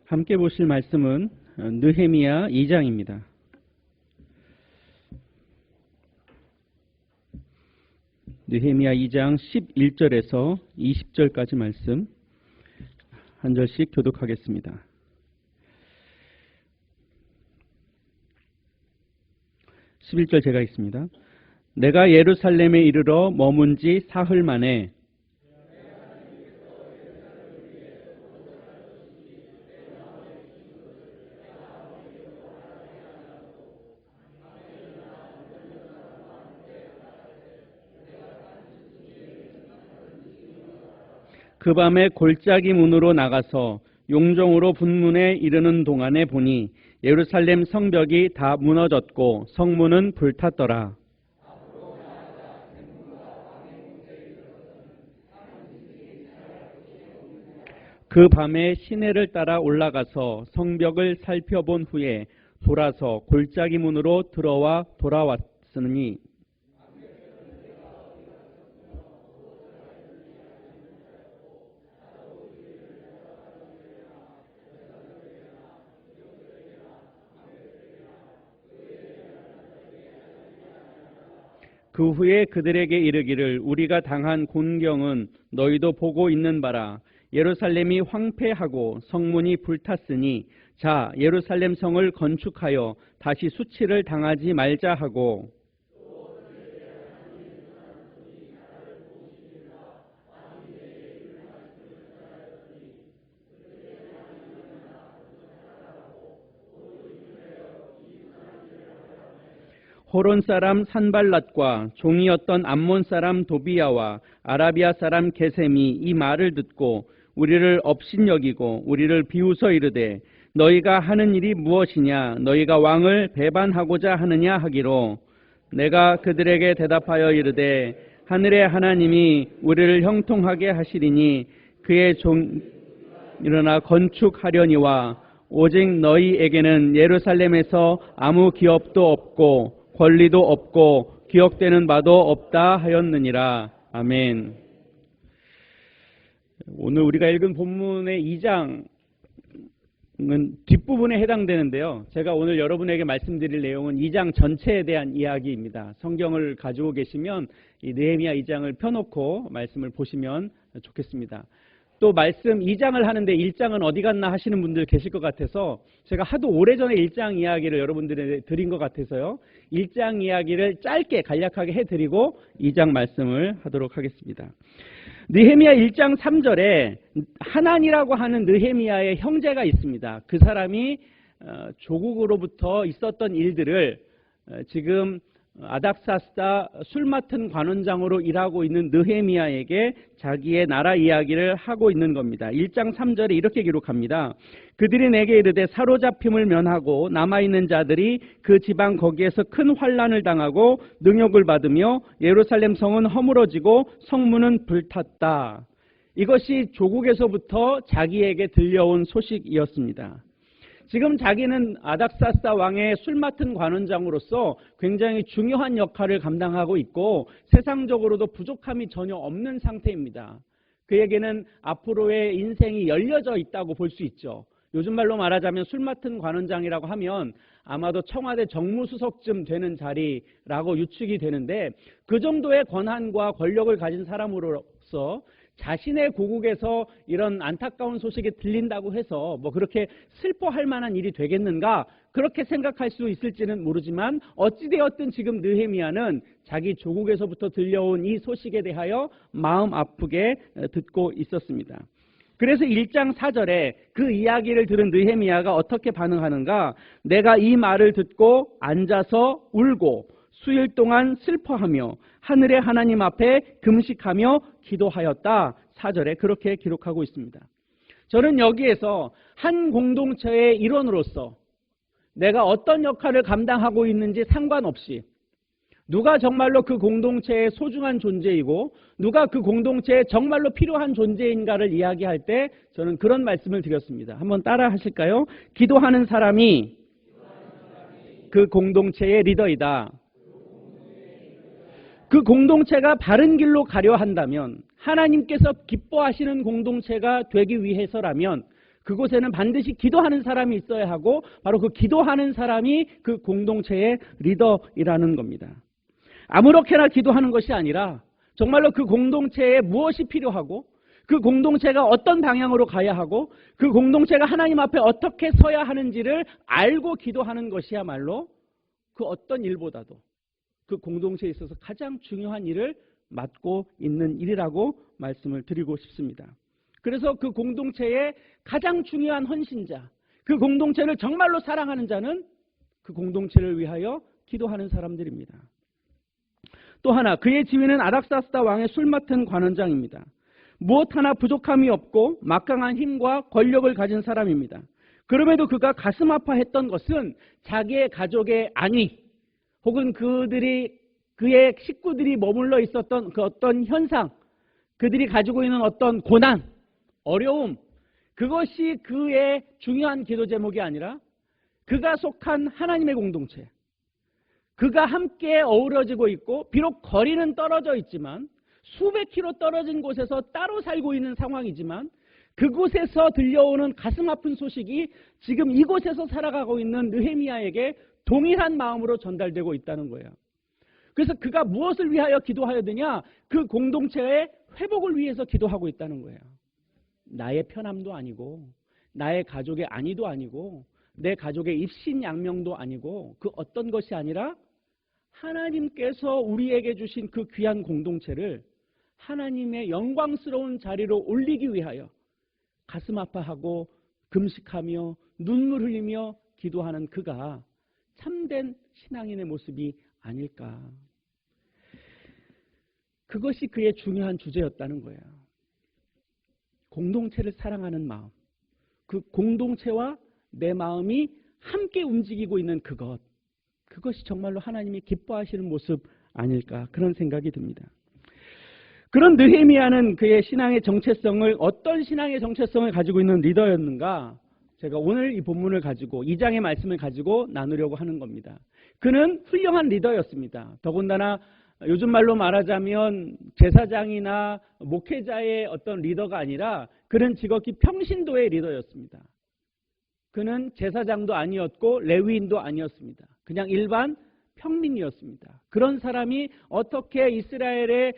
함께 보실 말씀은 느헤미야 2장입니다. 느헤미야 2장 11절에서 20절까지 말씀 한 절씩 교독하겠습니다. 11절 제가 읽습니다. 내가 예루살렘에 이르러 머문 지 사흘 만에 그 밤에 골짜기 문으로 나가서 용종으로 분문에 이르는 동안에 보니 예루살렘 성벽이 다 무너졌고 성문은 불탔더라. 그 밤에 시내를 따라 올라가서 성벽을 살펴본 후에 돌아서 골짜기 문으로 들어와 돌아왔으니 그 후에 그들에게 이르기를 우리가 당한 곤경은 너희도 보고 있는 바라. 예루살렘이 황폐하고 성문이 불탔으니 자 예루살렘 성을 건축하여 다시 수치를 당하지 말자 하고 호론 사람 산발랏과 종이었던 암몬 사람 도비야와 아라비아 사람 게셈이 이 말을 듣고 우리를 업신여기고 우리를 비웃어 이르되 너희가 하는 일이 무엇이냐 너희가 왕을 배반하고자 하느냐 하기로 내가 그들에게 대답하여 이르되 하늘의 하나님이 우리를 형통하게 하시리니 그의 종 일어나 건축하려니와 오직 너희에게는 예루살렘에서 아무 기업도 없고 권리도 없고 기억되는 바도 없다 하였느니라. 아멘. 오늘 우리가 읽은 본문의 2장은 뒷부분에 해당되는데요. 제가 오늘 여러분에게 말씀드릴 내용은 2장 전체에 대한 이야기입니다. 성경을 가지고 계시면 이 느헤미야 2장을 펴놓고 말씀을 보시면 좋겠습니다. 또 말씀 2장을 하는데 1장은 어디 갔나 하시는 분들 계실 것 같아서 제가 하도 오래전에 1장 이야기를 여러분들에게 드린 것 같아서요. 1장 이야기를 짧게 간략하게 해드리고 2장 말씀을 하도록 하겠습니다. 느헤미야 1장 3절에 하난이라고 하는 느헤미야의 형제가 있습니다. 그 사람이 조국으로부터 있었던 일들을 지금 아닥사스다 술 맡은 관원장으로 일하고 있는 느헤미야에게 자기의 나라 이야기를 하고 있는 겁니다. 1장 3절에 이렇게 기록합니다. 그들이 내게 이르되 사로잡힘을 면하고 남아있는 자들이 그 지방 거기에서 큰 환난을 당하고 능욕을 받으며 예루살렘 성은 허물어지고 성문은 불탔다. 이것이 조국에서부터 자기에게 들려온 소식이었습니다. 지금 자기는 아닥사스다 왕의 술 맡은 관원장으로서 굉장히 중요한 역할을 감당하고 있고 세상적으로도 부족함이 전혀 없는 상태입니다. 그에게는 앞으로의 인생이 열려져 있다고 볼 수 있죠. 요즘 말로 말하자면 술 맡은 관원장이라고 하면 아마도 청와대 정무수석쯤 되는 자리라고 유축이 되는데 그 정도의 권한과 권력을 가진 사람으로서 자신의 고국에서 이런 안타까운 소식이 들린다고 해서 뭐 그렇게 슬퍼할 만한 일이 되겠는가 그렇게 생각할 수 있을지는 모르지만 어찌되었든 지금 느헤미야는 자기 조국에서부터 들려온 이 소식에 대하여 마음 아프게 듣고 있었습니다. 그래서 1장 4절에 그 이야기를 들은 느헤미야가 어떻게 반응하는가? 내가 이 말을 듣고 앉아서 울고 수일 동안 슬퍼하며 하늘의 하나님 앞에 금식하며 기도하였다. 4절에 그렇게 기록하고 있습니다. 저는 여기에서 한 공동체의 일원으로서 내가 어떤 역할을 감당하고 있는지 상관없이 누가 정말로 그 공동체의 소중한 존재이고 누가 그 공동체에 정말로 필요한 존재인가를 이야기할 때 저는 그런 말씀을 드렸습니다. 한번 따라 하실까요? 기도하는 사람이 그 공동체의 리더이다. 그 공동체가 바른 길로 가려 한다면 하나님께서 기뻐하시는 공동체가 되기 위해서라면 그곳에는 반드시 기도하는 사람이 있어야 하고 바로 그 기도하는 사람이 그 공동체의 리더이라는 겁니다. 아무렇게나 기도하는 것이 아니라 정말로 그 공동체에 무엇이 필요하고 그 공동체가 어떤 방향으로 가야 하고 그 공동체가 하나님 앞에 어떻게 서야 하는지를 알고 기도하는 것이야말로 그 어떤 일보다도 그 공동체에 있어서 가장 중요한 일을 맡고 있는 일이라고 말씀을 드리고 싶습니다. 그래서 그 공동체의 가장 중요한 헌신자, 그 공동체를 정말로 사랑하는 자는 그 공동체를 위하여 기도하는 사람들입니다. 또 하나, 그의 지위는 아닥사스다 왕의 술 맡은 관원장입니다. 무엇 하나 부족함이 없고 막강한 힘과 권력을 가진 사람입니다. 그럼에도 그가 가슴 아파했던 것은 자기의 가족의 안위 혹은 그의 식구들이 머물러 있었던 그 어떤 현상, 그들이 가지고 있는 어떤 고난, 어려움, 그것이 그의 중요한 기도 제목이 아니라 그가 속한 하나님의 공동체, 그가 함께 어우러지고 있고 비록 거리는 떨어져 있지만 수백 킬로 떨어진 곳에서 따로 살고 있는 상황이지만 그곳에서 들려오는 가슴 아픈 소식이 지금 이곳에서 살아가고 있는 느헤미야에게 동일한 마음으로 전달되고 있다는 거예요. 그래서 그가 무엇을 위하여 기도하여야 되냐? 그 공동체의 회복을 위해서 기도하고 있다는 거예요. 나의 편함도 아니고 나의 가족의 안위도 아니고 내 가족의 입신양명도 아니고 그 어떤 것이 아니라 하나님께서 우리에게 주신 그 귀한 공동체를 하나님의 영광스러운 자리로 올리기 위하여 가슴 아파하고 금식하며 눈물 흘리며 기도하는 그가 참된 신앙인의 모습이 아닐까. 그것이 그의 중요한 주제였다는 거예요. 공동체를 사랑하는 마음, 그 공동체와 내 마음이 함께 움직이고 있는 그것이 정말로 하나님이 기뻐하시는 모습 아닐까, 그런 생각이 듭니다. 그런 느헤미야는 그의 신앙의 정체성을, 어떤 신앙의 정체성을 가지고 있는 리더였는가? 제가 오늘 이 본문을 가지고 2장의 말씀을 가지고 나누려고 하는 겁니다. 그는 훌륭한 리더였습니다. 더군다나 요즘 말로 말하자면 제사장이나 목회자의 어떤 리더가 아니라 그는 지극히 평신도의 리더였습니다. 그는 제사장도 아니었고 레위인도 아니었습니다. 그냥 일반 평민이었습니다. 그런 사람이 어떻게 이스라엘의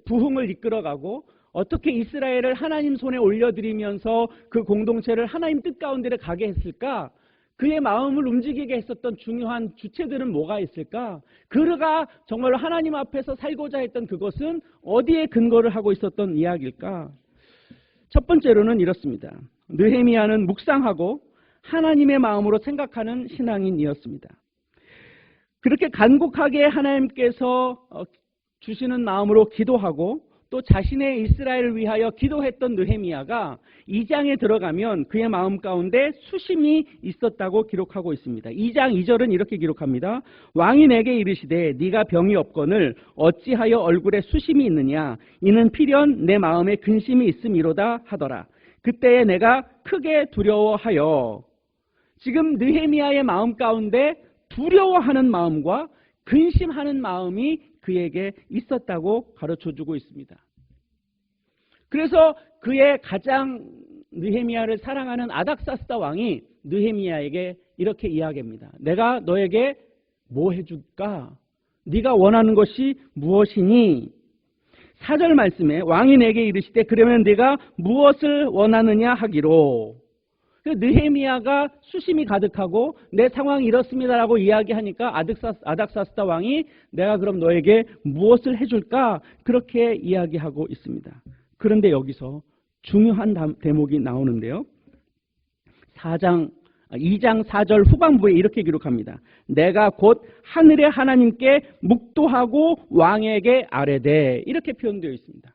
부흥을 이끌어가고 어떻게 이스라엘을 하나님 손에 올려드리면서 그 공동체를 하나님 뜻 가운데를 가게 했을까? 그의 마음을 움직이게 했었던 중요한 주체들은 뭐가 있을까? 그가 정말로 하나님 앞에서 살고자 했던 그것은 어디에 근거를 하고 있었던 이야기일까? 첫 번째로는 이렇습니다. 느헤미야는 묵상하고 하나님의 마음으로 생각하는 신앙인이었습니다. 그렇게 간곡하게 하나님께서 주시는 마음으로 기도하고 또 자신의 이스라엘을 위하여 기도했던 느헤미야가 2장에 들어가면 그의 마음 가운데 수심이 있었다고 기록하고 있습니다. 2장 2절은 이렇게 기록합니다. 왕이 내게 이르시되 네가 병이 없거늘 어찌하여 얼굴에 수심이 있느냐? 이는 필연 내 마음에 근심이 있음이로다 하더라. 그때에 내가 크게 두려워하여. 지금 느헤미야의 마음 가운데 두려워하는 마음과 근심하는 마음이 그에게 있었다고 가르쳐주고 있습니다. 그래서 그의 가장 느헤미야를 사랑하는 아닥사스다 왕이 느헤미야에게 이렇게 이야기합니다. 내가 너에게 뭐 해줄까? 네가 원하는 것이 무엇이니? 4절 말씀에 왕이 내게 이르시되 그러면 네가 무엇을 원하느냐 하기로. 느헤미야가 수심이 가득하고 내 상황이 이렇습니다라고 이야기하니까 아닥사스다 왕이 내가 그럼 너에게 무엇을 해줄까? 그렇게 이야기하고 있습니다. 그런데 여기서 중요한 대목이 나오는데요. 2장 4절 후반부에 이렇게 기록합니다. 내가 곧 하늘의 하나님께 묵도하고 왕에게 아뢰되, 이렇게 표현되어 있습니다.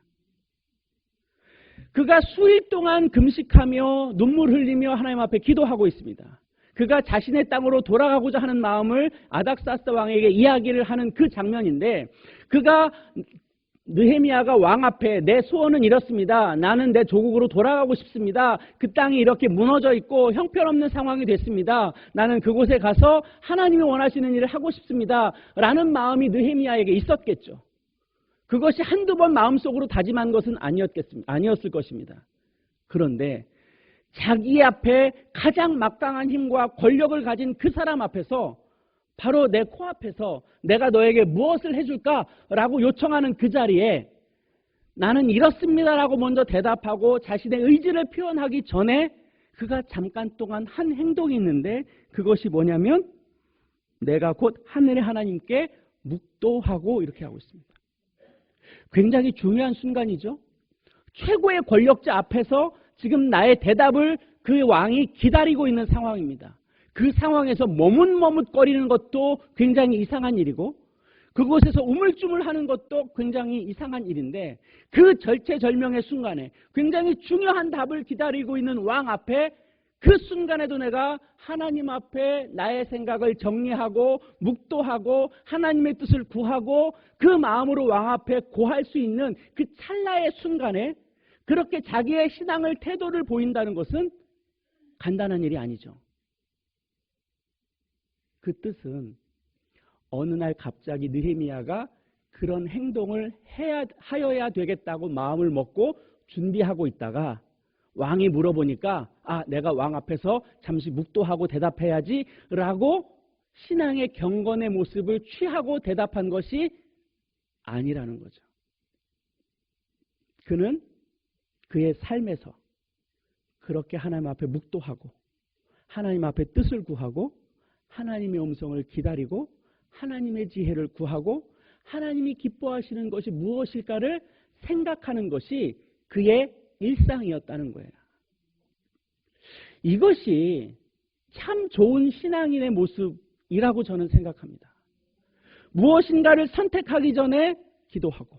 그가 수일 동안 금식하며 눈물 흘리며 하나님 앞에 기도하고 있습니다. 그가 자신의 땅으로 돌아가고자 하는 마음을 아닥사스다 왕에게 이야기를 하는 그 장면인데, 그가 느헤미야가 왕 앞에 내 소원은 이렇습니다. 나는 내 조국으로 돌아가고 싶습니다. 그 땅이 이렇게 무너져 있고 형편없는 상황이 됐습니다. 나는 그곳에 가서 하나님이 원하시는 일을 하고 싶습니다. 라는 마음이 느헤미야에게 있었겠죠. 그것이 한두 번 마음속으로 다짐한 것은 아니었을 것입니다. 그런데 자기 앞에 가장 막강한 힘과 권력을 가진 그 사람 앞에서, 바로 내 코앞에서 내가 너에게 무엇을 해줄까라고 요청하는 그 자리에 나는 이렇습니다라고 먼저 대답하고 자신의 의지를 표현하기 전에 그가 잠깐 동안 한 행동이 있는데, 그것이 뭐냐면 내가 곧 하늘의 하나님께 묵도하고 이렇게 하고 있습니다. 굉장히 중요한 순간이죠. 최고의 권력자 앞에서 지금 나의 대답을 그 왕이 기다리고 있는 상황입니다. 그 상황에서 머뭇머뭇거리는 것도 굉장히 이상한 일이고, 그곳에서 우물쭈물하는 것도 굉장히 이상한 일인데, 그 절체절명의 순간에 굉장히 중요한 답을 기다리고 있는 왕 앞에, 그 순간에도 내가 하나님 앞에 나의 생각을 정리하고 묵도하고 하나님의 뜻을 구하고 그 마음으로 왕 앞에 고할 수 있는 그 찰나의 순간에 그렇게 자기의 신앙을 태도를 보인다는 것은 간단한 일이 아니죠. 그 뜻은 어느 날 갑자기 느헤미야가 그런 행동을 하여야 되겠다고 마음을 먹고 준비하고 있다가 왕이 물어보니까 내가 왕 앞에서 잠시 묵도하고 대답해야지 라고 신앙의 경건의 모습을 취하고 대답한 것이 아니라는 거죠. 그는 그의 삶에서 그렇게 하나님 앞에 묵도하고 하나님 앞에 뜻을 구하고 하나님의 음성을 기다리고 하나님의 지혜를 구하고 하나님이 기뻐하시는 것이 무엇일까를 생각하는 것이 그의 일상이었다는 거예요. 이것이 참 좋은 신앙인의 모습이라고 저는 생각합니다. 무엇인가를 선택하기 전에 기도하고,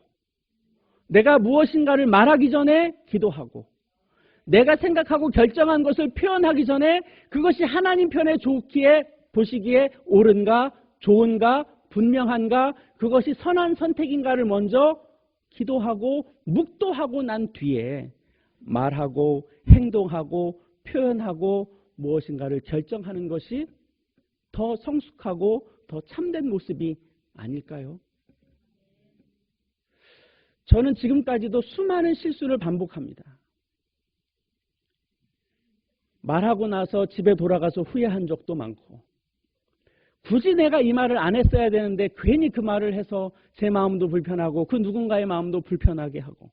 내가 무엇인가를 말하기 전에 기도하고, 내가 생각하고 결정한 것을 표현하기 전에 그것이 하나님 편에 좋기에 보시기에 옳은가, 좋은가, 분명한가, 그것이 선한 선택인가를 먼저 기도하고 묵도하고 난 뒤에 말하고 행동하고 표현하고 무엇인가를 결정하는 것이 더 성숙하고 더 참된 모습이 아닐까요? 저는 지금까지도 수많은 실수를 반복합니다. 말하고 나서 집에 돌아가서 후회한 적도 많고, 굳이 내가 이 말을 안 했어야 되는데 괜히 그 말을 해서 제 마음도 불편하고 그 누군가의 마음도 불편하게 하고,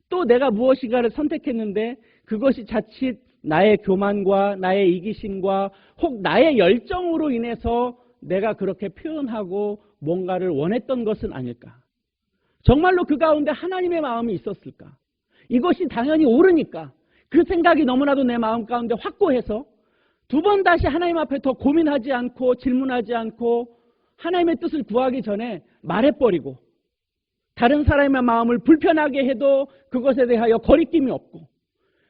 또 내가 무엇인가를 선택했는데 그것이 자칫 나의 교만과 나의 이기심과 혹 나의 열정으로 인해서 내가 그렇게 표현하고 뭔가를 원했던 것은 아닐까? 정말로 그 가운데 하나님의 마음이 있었을까? 이것이 당연히 옳으니까 그 생각이 너무나도 내 마음 가운데 확고해서 두 번 다시 하나님 앞에 더 고민하지 않고 질문하지 않고 하나님의 뜻을 구하기 전에 말해버리고, 다른 사람의 마음을 불편하게 해도 그것에 대하여 거리낌이 없고,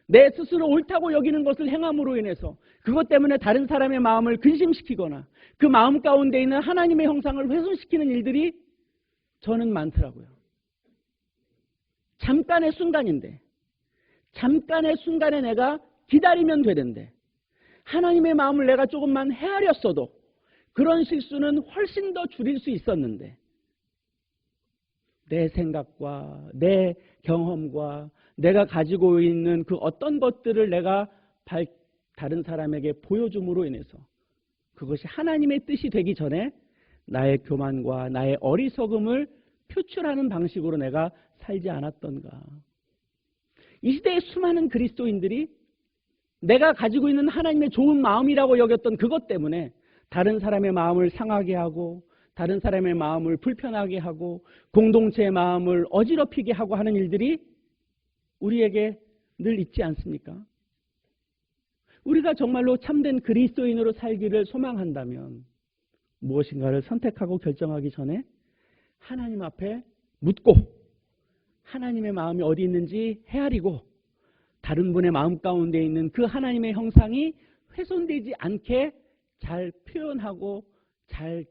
내 스스로 옳다고 여기는 것을 행함으로 인해서 그것 때문에 다른 사람의 마음을 근심시키거나 그 마음 가운데 있는 하나님의 형상을 훼손시키는 일들이 저는 많더라고요. 잠깐의 순간인데, 잠깐의 순간에 내가 기다리면 되는데 하나님의 마음을 내가 조금만 헤아렸어도 그런 실수는 훨씬 더 줄일 수 있었는데, 내 생각과 내 경험과 내가 가지고 있는 그 어떤 것들을 내가 다른 사람에게 보여줌으로 인해서 그것이 하나님의 뜻이 되기 전에 나의 교만과 나의 어리석음을 표출하는 방식으로 내가 살지 않았던가. 이 시대의 수많은 그리스도인들이 내가 가지고 있는 하나님의 좋은 마음이라고 여겼던 그것 때문에 다른 사람의 마음을 상하게 하고 다른 사람의 마음을 불편하게 하고 공동체의 마음을 어지럽히게 하고 하는 일들이 우리에게 늘 있지 않습니까? 우리가 정말로 참된 그리스도인으로 살기를 소망한다면 무엇인가를 선택하고 결정하기 전에 하나님 앞에 묻고 하나님의 마음이 어디 있는지 헤아리고 다른 분의 마음 가운데 있는 그 하나님의 형상이 훼손되지 않게 잘 표현하고 잘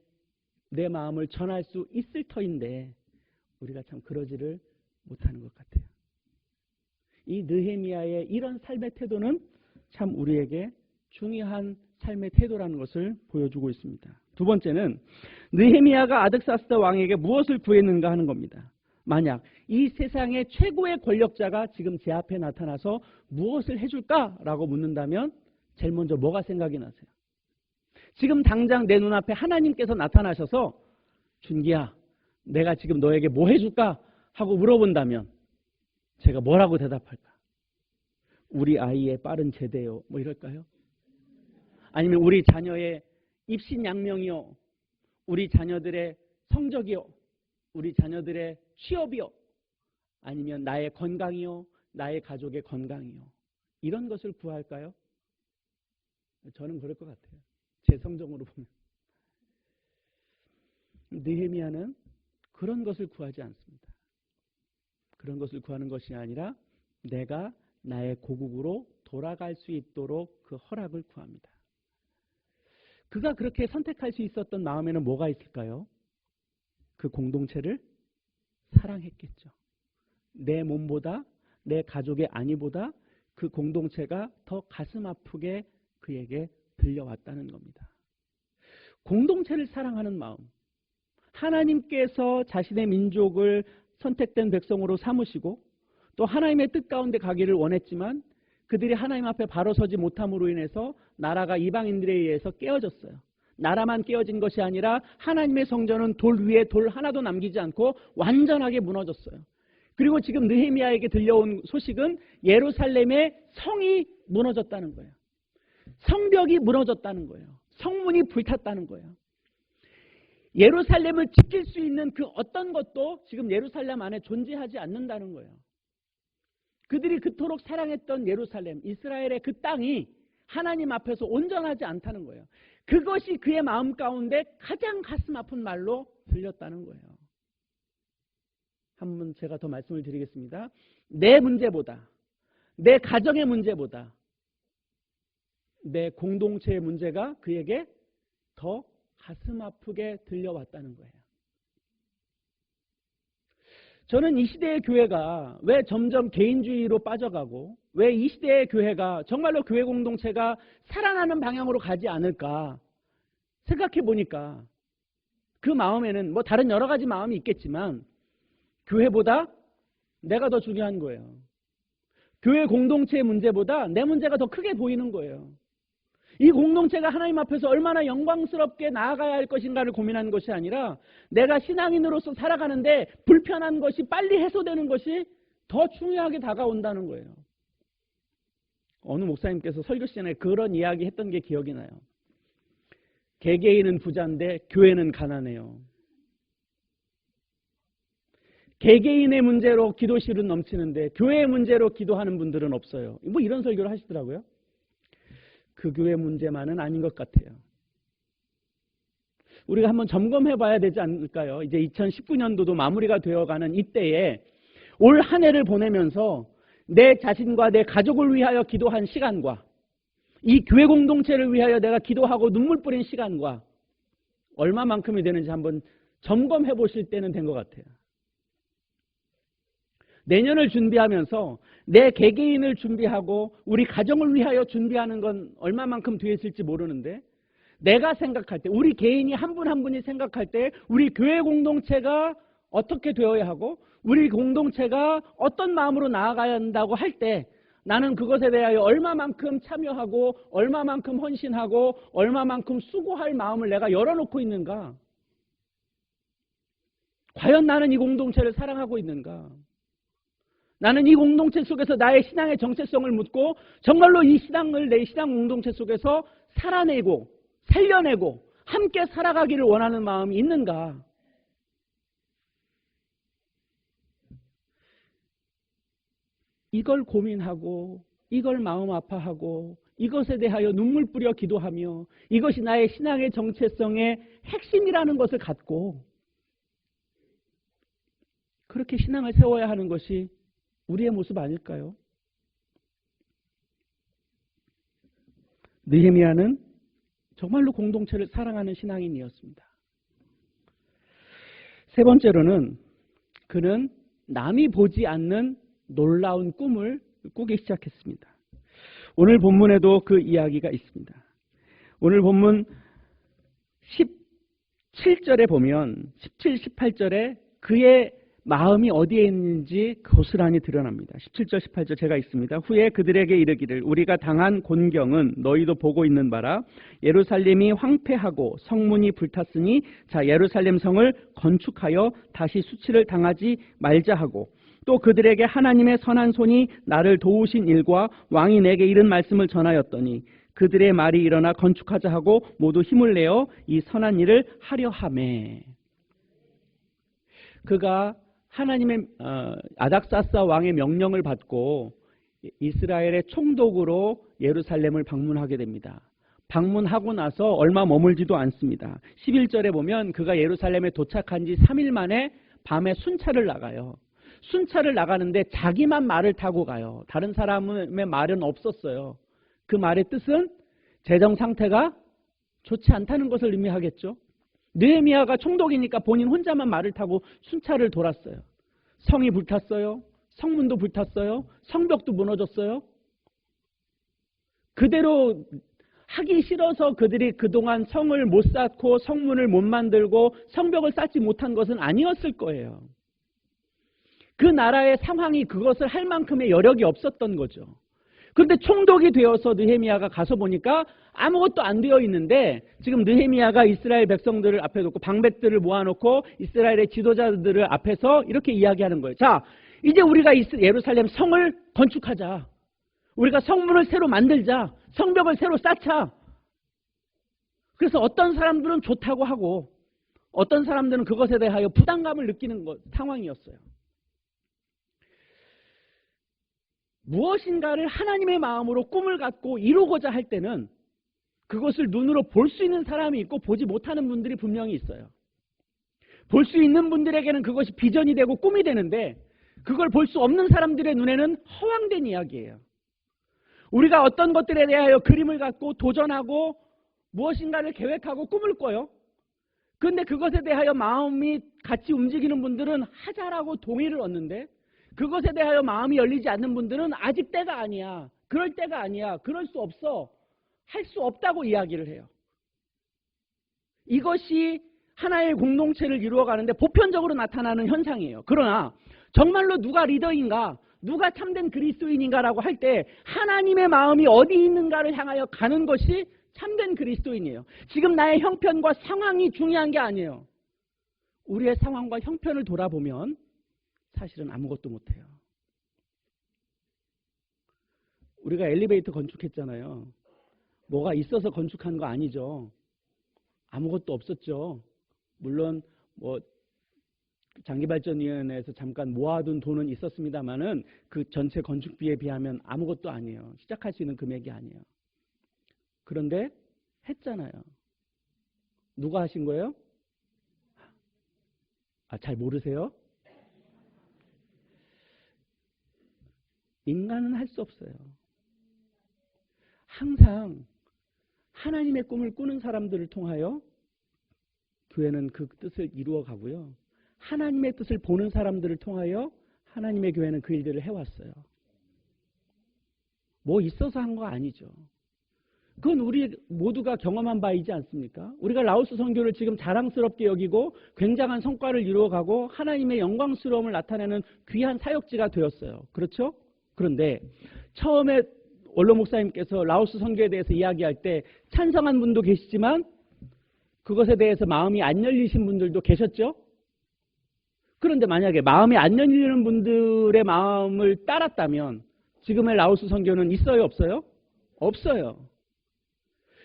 내 마음을 전할 수 있을 터인데 우리가 참 그러지를 못하는 것 같아요. 이 느헤미야의 이런 삶의 태도는 참 우리에게 중요한 삶의 태도라는 것을 보여주고 있습니다. 두 번째는 느헤미야가 아득사스다 왕에게 무엇을 구했는가 하는 겁니다. 만약 이 세상의 최고의 권력자가 지금 제 앞에 나타나서 무엇을 해줄까라고 묻는다면 제일 먼저 뭐가 생각이 나세요? 지금 당장 내 눈앞에 하나님께서 나타나셔서 준기야, 내가 지금 너에게 뭐 해줄까? 하고 물어본다면 제가 뭐라고 대답할까? 우리 아이의 빠른 제대요. 뭐 이럴까요? 아니면 우리 자녀의 입신양명이요. 우리 자녀들의 성적이요. 우리 자녀들의 취업이요. 아니면 나의 건강이요. 나의 가족의 건강이요. 이런 것을 구할까요? 저는 그럴 것 같아요. 제 성정으로 보면. 느헤미야는 그런 것을 구하지 않습니다. 그런 것을 구하는 것이 아니라 내가 나의 고국으로 돌아갈 수 있도록 그 허락을 구합니다. 그가 그렇게 선택할 수 있었던 마음에는 뭐가 있을까요? 그 공동체를 사랑했겠죠. 내 몸보다 내 가족의 안위보다 그 공동체가 더 가슴 아프게 그에게 들려왔다는 겁니다. 공동체를 사랑하는 마음. 하나님께서 자신의 민족을 선택된 백성으로 삼으시고 또 하나님의 뜻 가운데 가기를 원했지만 그들이 하나님 앞에 바로 서지 못함으로 인해서 나라가 이방인들에 의해서 깨어졌어요. 나라만 깨어진 것이 아니라 하나님의 성전은 돌 위에 돌 하나도 남기지 않고 완전하게 무너졌어요. 그리고 지금 느헤미야에게 들려온 소식은 예루살렘의 성이 무너졌다는 거예요. 성벽이 무너졌다는 거예요. 성문이 불탔다는 거예요. 예루살렘을 지킬 수 있는 그 어떤 것도 지금 예루살렘 안에 존재하지 않는다는 거예요. 그들이 그토록 사랑했던 예루살렘, 이스라엘의 그 땅이 하나님 앞에서 온전하지 않다는 거예요. 그것이 그의 마음 가운데 가장 가슴 아픈 말로 들렸다는 거예요. 한번 제가 더 말씀을 드리겠습니다. 내 문제보다, 내 가정의 문제보다 내 공동체의 문제가 그에게 더 가슴 아프게 들려왔다는 거예요. 저는 이 시대의 교회가 왜 점점 개인주의로 빠져가고 왜 이 시대의 교회가 정말로 교회 공동체가 살아나는 방향으로 가지 않을까 생각해 보니까 그 마음에는 뭐 다른 여러 가지 마음이 있겠지만 교회보다 내가 더 중요한 거예요. 교회 공동체의 문제보다 내 문제가 더 크게 보이는 거예요. 이 공동체가 하나님 앞에서 얼마나 영광스럽게 나아가야 할 것인가를 고민하는 것이 아니라 내가 신앙인으로서 살아가는데 불편한 것이 빨리 해소되는 것이 더 중요하게 다가온다는 거예요. 어느 목사님께서 설교 시간에 그런 이야기 했던 게 기억이 나요. 개개인은 부자인데 교회는 가난해요. 개개인의 문제로 기도실은 넘치는데 교회의 문제로 기도하는 분들은 없어요. 뭐 이런 설교를 하시더라고요. 그 교회 문제만은 아닌 것 같아요. 우리가 한번 점검해 봐야 되지 않을까요? 이제 2019년도도 마무리가 되어가는 이때에 올 한 해를 보내면서 내 자신과 내 가족을 위하여 기도한 시간과 이 교회 공동체를 위하여 내가 기도하고 눈물 뿌린 시간과 얼마만큼이 되는지 한번 점검해 보실 때는 된 것 같아요. 내년을 준비하면서 내 개개인을 준비하고 우리 가정을 위하여 준비하는 건 얼마만큼 뒤에 있을지 모르는데 내가 생각할 때 우리 개인이 한 분 한 분이 생각할 때 우리 교회 공동체가 어떻게 되어야 하고 우리 공동체가 어떤 마음으로 나아가야 한다고 할 때 나는 그것에 대하여 얼마만큼 참여하고 얼마만큼 헌신하고 얼마만큼 수고할 마음을 내가 열어놓고 있는가? 과연 나는 이 공동체를 사랑하고 있는가? 나는 이 공동체 속에서 나의 신앙의 정체성을 묻고 정말로 이 신앙을 내 신앙 공동체 속에서 살아내고 살려내고 함께 살아가기를 원하는 마음이 있는가? 이걸 고민하고 이걸 마음 아파하고 이것에 대하여 눈물 뿌려 기도하며 이것이 나의 신앙의 정체성의 핵심이라는 것을 갖고 그렇게 신앙을 세워야 하는 것이 우리의 모습 아닐까요? 느헤미야는 정말로 공동체를 사랑하는 신앙인이었습니다. 세 번째로는 그는 남이 보지 않는 놀라운 꿈을 꾸기 시작했습니다. 오늘 본문에도 그 이야기가 있습니다. 오늘 본문 17절에 보면 17, 18절에 그의 마음이 어디에 있는지 고스란히 드러납니다. 17절 18절 제가 읽습니다. 후에 그들에게 이르기를 우리가 당한 곤경은 너희도 보고 있는 바라. 예루살렘이 황폐하고 성문이 불탔으니 자 예루살렘 성을 건축하여 다시 수치를 당하지 말자 하고, 또 그들에게 하나님의 선한 손이 나를 도우신 일과 왕이 내게 이른 말씀을 전하였더니 그들의 말이 일어나 건축하자 하고 모두 힘을 내어 이 선한 일을 하려 하매. 그가 하나님의 아닥사스다 왕의 명령을 받고 이스라엘의 총독으로 예루살렘을 방문하게 됩니다. 방문하고 나서 얼마 머물지도 않습니다. 11절에 보면 그가 예루살렘에 도착한 지 3일 만에 밤에 순찰을 나가요. 순찰을 나가는데 자기만 말을 타고 가요. 다른 사람의 말은 없었어요. 그 말의 뜻은 재정 상태가 좋지 않다는 것을 의미하겠죠. 느헤미야가 총독이니까 본인 혼자만 말을 타고 순찰을 돌았어요. 성이 불탔어요. 성문도 불탔어요. 성벽도 무너졌어요. 그대로 하기 싫어서 그들이 그동안 성을 못 쌓고 성문을 못 만들고 성벽을 쌓지 못한 것은 아니었을 거예요. 그 나라의 상황이 그것을 할 만큼의 여력이 없었던 거죠. 그런데 총독이 되어서 느헤미야가 가서 보니까 아무것도 안 되어 있는데, 지금 느헤미야가 이스라엘 백성들을 앞에 놓고 방백들을 모아놓고 이스라엘의 지도자들을 앞에서 이렇게 이야기하는 거예요. 자, 이제 우리가 예루살렘 성을 건축하자. 우리가 성문을 새로 만들자. 성벽을 새로 쌓자. 그래서 어떤 사람들은 좋다고 하고 어떤 사람들은 그것에 대하여 부담감을 느끼는 상황이었어요. 무엇인가를 하나님의 마음으로 꿈을 갖고 이루고자 할 때는 그것을 눈으로 볼 수 있는 사람이 있고 보지 못하는 분들이 분명히 있어요. 볼 수 있는 분들에게는 그것이 비전이 되고 꿈이 되는데 그걸 볼 수 없는 사람들의 눈에는 허황된 이야기예요. 우리가 어떤 것들에 대하여 그림을 갖고 도전하고 무엇인가를 계획하고 꿈을 꿔요. 그런데 그것에 대하여 마음이 같이 움직이는 분들은 하자라고 동의를 얻는데, 그것에 대하여 마음이 열리지 않는 분들은 아직 때가 아니야. 그럴 때가 아니야. 그럴 수 없어. 할 수 없다고 이야기를 해요. 이것이 하나의 공동체를 이루어가는데 보편적으로 나타나는 현상이에요. 그러나 정말로 누가 리더인가, 누가 참된 그리스도인인가라고 할 때 하나님의 마음이 어디 있는가를 향하여 가는 것이 참된 그리스도인이에요. 지금 나의 형편과 상황이 중요한 게 아니에요. 우리의 상황과 형편을 돌아보면 사실은 아무것도 못해요. 우리가 엘리베이터 건축했잖아요. 뭐가 있어서 건축한 거 아니죠. 아무것도 없었죠. 물론 장기발전위원회에서 잠깐 모아둔 돈은 있었습니다만은 그 전체 건축비에 비하면 아무것도 아니에요. 시작할 수 있는 금액이 아니에요. 그런데 했잖아요. 누가 하신 거예요? 잘 모르세요? 인간은 할 수 없어요. 항상 하나님의 꿈을 꾸는 사람들을 통하여 교회는 그 뜻을 이루어 가고요. 하나님의 뜻을 보는 사람들을 통하여 하나님의 교회는 그 일들을 해왔어요. 뭐 있어서 한 거 아니죠. 그건 우리 모두가 경험한 바이지 않습니까? 우리가 라오스 선교를 지금 자랑스럽게 여기고 굉장한 성과를 이루어가고 하나님의 영광스러움을 나타내는 귀한 사역지가 되었어요. 그렇죠? 그런데 처음에 원로 목사님께서 라오스 선교에 대해서 이야기할 때 찬성한 분도 계시지만 그것에 대해서 마음이 안 열리신 분들도 계셨죠? 그런데 만약에 마음이 안 열리는 분들의 마음을 따랐다면 지금의 라오스 선교는 있어요, 없어요? 없어요.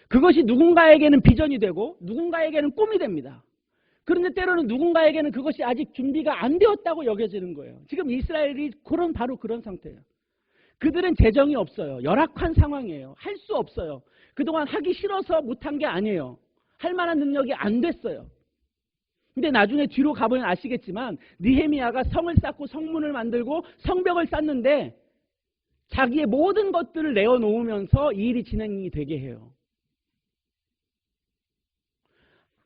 그것이 누군가에게는 비전이 되고 누군가에게는 꿈이 됩니다. 그런데 때로는 누군가에게는 그것이 아직 준비가 안 되었다고 여겨지는 거예요. 지금 이스라엘이 바로 그런 상태예요. 그들은 재정이 없어요. 열악한 상황이에요. 할 수 없어요. 그동안 하기 싫어서 못한 게 아니에요. 할 만한 능력이 안 됐어요. 근데 나중에 뒤로 가보면 아시겠지만 느헤미야가 성을 쌓고 성문을 만들고 성벽을 쌓는데 자기의 모든 것들을 내어놓으면서 이 일이 진행이 되게 해요.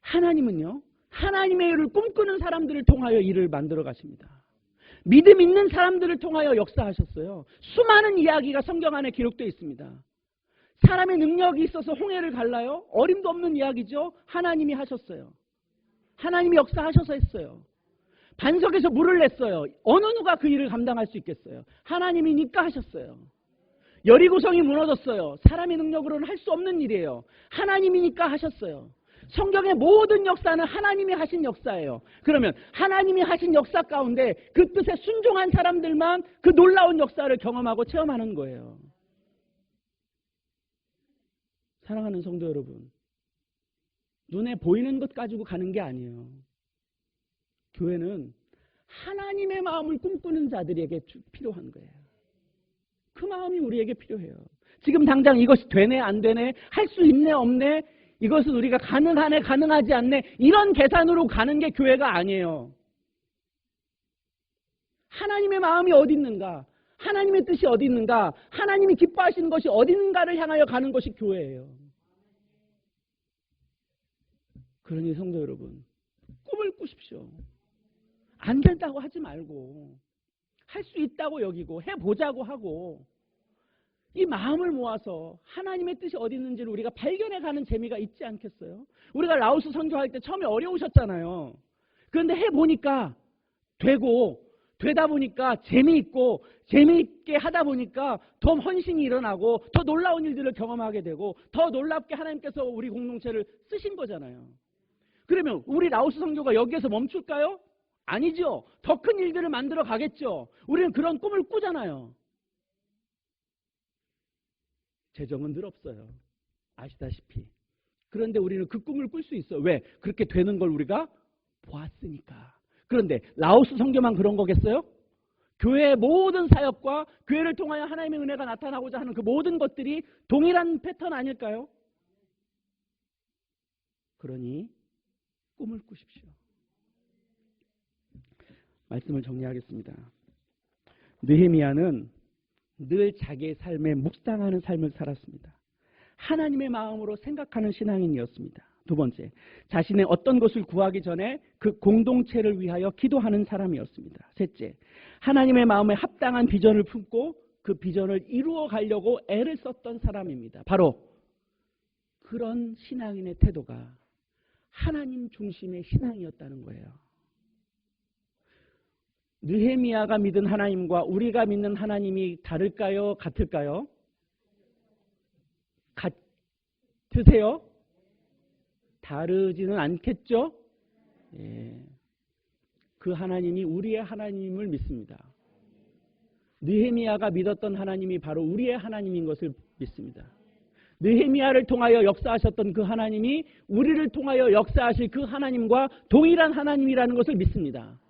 하나님은요, 하나님의 일을 꿈꾸는 사람들을 통하여 일을 만들어 가십니다. 믿음 있는 사람들을 통하여 역사하셨어요. 수많은 이야기가 성경 안에 기록되어 있습니다. 사람의 능력이 있어서 홍해를 갈라요? 어림도 없는 이야기죠. 하나님이 하셨어요. 하나님이 역사하셔서 했어요. 반석에서 물을 냈어요. 어느 누가 그 일을 감당할 수 있겠어요? 하나님이니까 하셨어요. 여리고성이 무너졌어요. 사람의 능력으로는 할 수 없는 일이에요. 하나님이니까 하셨어요. 성경의 모든 역사는 하나님이 하신 역사예요. 그러면 하나님이 하신 역사 가운데 그 뜻에 순종한 사람들만 그 놀라운 역사를 경험하고 체험하는 거예요. 사랑하는 성도 여러분, 눈에 보이는 것 가지고 가는 게 아니에요. 교회는 하나님의 마음을 꿈꾸는 자들에게 필요한 거예요. 그 마음이 우리에게 필요해요. 지금 당장 이것이 되네 안 되네, 할 수 있네 없네, 이것은 우리가 가능하네 가능하지 않네, 이런 계산으로 가는 게 교회가 아니에요. 하나님의 마음이 어디 있는가, 하나님의 뜻이 어디 있는가, 하나님이 기뻐하시는 것이 어디 있는가를 향하여 가는 것이 교회예요. 그러니 성도 여러분, 꿈을 꾸십시오. 안 된다고 하지 말고, 할 수 있다고 여기고, 해보자고 하고, 이 마음을 모아서 하나님의 뜻이 어디 있는지를 우리가 발견해가는 재미가 있지 않겠어요? 우리가 라오스 선교할 때 처음에 어려우셨잖아요. 그런데 해보니까 되고, 되다 보니까 재미있고, 재미있게 하다 보니까 더 헌신이 일어나고 더 놀라운 일들을 경험하게 되고 더 놀랍게 하나님께서 우리 공동체를 쓰신 거잖아요. 그러면 우리 라오스 선교가 여기에서 멈출까요? 아니죠. 더 큰 일들을 만들어 가겠죠. 우리는 그런 꿈을 꾸잖아요. 재정은 늘 없어요. 아시다시피. 그런데 우리는 그 꿈을 꿀 수 있어. 왜? 그렇게 되는 걸 우리가 보았으니까. 그런데 라오스 선교만 그런 거겠어요? 교회의 모든 사역과 교회를 통하여 하나님의 은혜가 나타나고자 하는 그 모든 것들이 동일한 패턴 아닐까요? 그러니 꿈을 꾸십시오. 말씀을 정리하겠습니다. 느헤미야는 늘 자기의 삶에 묵상하는 삶을 살았습니다. 하나님의 마음으로 생각하는 신앙인이었습니다. 두 번째, 자신의 어떤 것을 구하기 전에 그 공동체를 위하여 기도하는 사람이었습니다. 셋째, 하나님의 마음에 합당한 비전을 품고 그 비전을 이루어 가려고 애를 썼던 사람입니다. 바로 그런 신앙인의 태도가 하나님 중심의 신앙이었다는 거예요. 느헤미야가 믿은 하나님과 우리가 믿는 하나님이 다를까요? 같을까요? 같으세요? 다르지는 않겠죠? 예. 그 하나님이 우리의 하나님을 믿습니다. 느헤미야가 믿었던 하나님이 바로 우리의 하나님인 것을 믿습니다. 느헤미야를 통하여 역사하셨던 그 하나님이 우리를 통하여 역사하실 그 하나님과 동일한 하나님이라는 것을 믿습니다.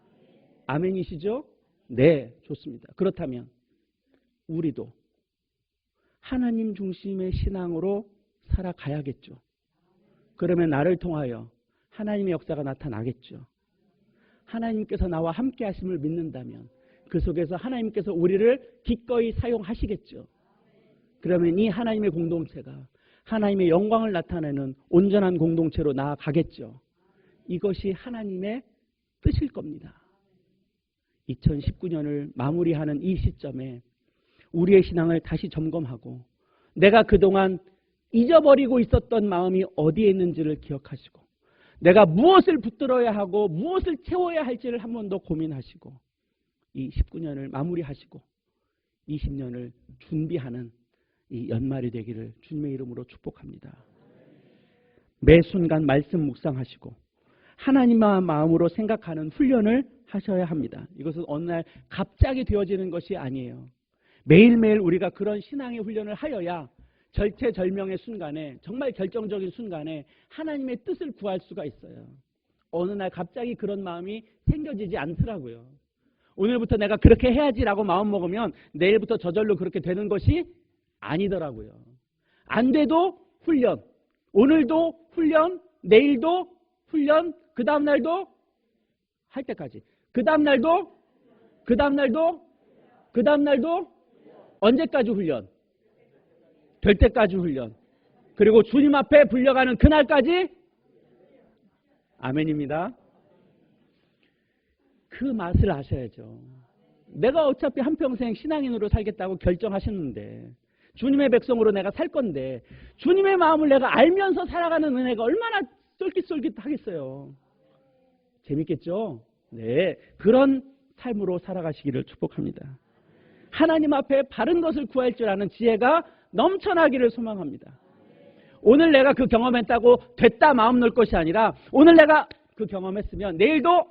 아멘이시죠? 네, 좋습니다. 그렇다면 우리도 하나님 중심의 신앙으로 살아가야겠죠. 그러면 나를 통하여 하나님의 역사가 나타나겠죠. 하나님께서 나와 함께 하심을 믿는다면 그 속에서 하나님께서 우리를 기꺼이 사용하시겠죠. 그러면 이 하나님의 공동체가 하나님의 영광을 나타내는 온전한 공동체로 나아가겠죠. 이것이 하나님의 뜻일 겁니다. 2019년을 마무리하는 이 시점에 우리의 신앙을 다시 점검하고 내가 그동안 잊어버리고 있었던 마음이 어디에 있는지를 기억하시고 내가 무엇을 붙들어야 하고 무엇을 채워야 할지를 한 번 더 고민하시고 이 19년을 마무리하시고 20년을 준비하는 이 연말이 되기를 주님의 이름으로 축복합니다. 매 순간 말씀 묵상하시고 하나님의 마음으로 생각하는 훈련을 하셔야 합니다. 이것은 어느 날 갑자기 되어지는 것이 아니에요. 매일매일 우리가 그런 신앙의 훈련을 하여야 절체절명의 순간에 정말 결정적인 순간에 하나님의 뜻을 구할 수가 있어요. 어느 날 갑자기 그런 마음이 생겨지지 않더라고요. 오늘부터 내가 그렇게 해야지라고 마음먹으면 내일부터 저절로 그렇게 되는 것이 아니더라고요. 안 돼도 훈련, 오늘도 훈련, 내일도 훈련, 그 다음 날도 할 때까지, 그 다음 날도, 그 다음 날도, 그 다음 날도 언제까지 훈련? 될 때까지 훈련. 그리고 주님 앞에 불려가는 그날까지 아멘입니다. 그 맛을 아셔야죠. 내가 어차피 한평생 신앙인으로 살겠다고 결정하셨는데 주님의 백성으로 내가 살 건데 주님의 마음을 내가 알면서 살아가는 은혜가 얼마나 쫄깃쫄깃하겠어요. 재밌겠죠? 네, 그런 삶으로 살아가시기를 축복합니다. 하나님 앞에 바른 것을 구할 줄 아는 지혜가 넘쳐나기를 소망합니다. 오늘 내가 그 경험했다고 됐다 마음 놓을 것이 아니라 오늘 내가 그 경험했으면 내일도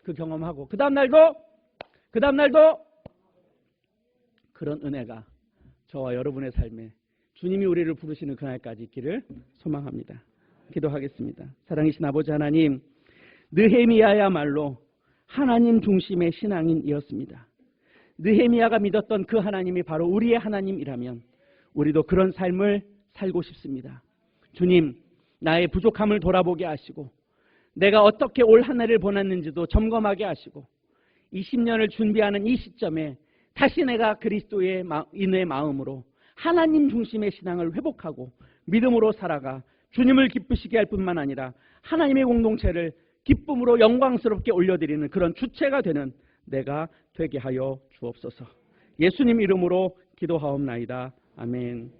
그 경험하고 그 다음 날도 그런 은혜가 저와 여러분의 삶에 주님이 우리를 부르시는 그날까지 있기를 소망합니다. 기도하겠습니다. 사랑이신 아버지 하나님, 느헤미야야말로 하나님 중심의 신앙인이었습니다. 느헤미야가 믿었던 그 하나님이 바로 우리의 하나님이라면 우리도 그런 삶을 살고 싶습니다. 주님, 나의 부족함을 돌아보게 하시고 내가 어떻게 올 한 해를 보냈는지도 점검하게 하시고 20년을 준비하는 이 시점에 다시 내가 그리스도의 인의 마음으로 하나님 중심의 신앙을 회복하고 믿음으로 살아가 주님을 기쁘시게 할 뿐만 아니라 하나님의 공동체를 기쁨으로 영광스럽게 올려드리는 그런 주체가 되는 내가 되게 하여 주옵소서. 예수님 이름으로 기도하옵나이다. 아멘.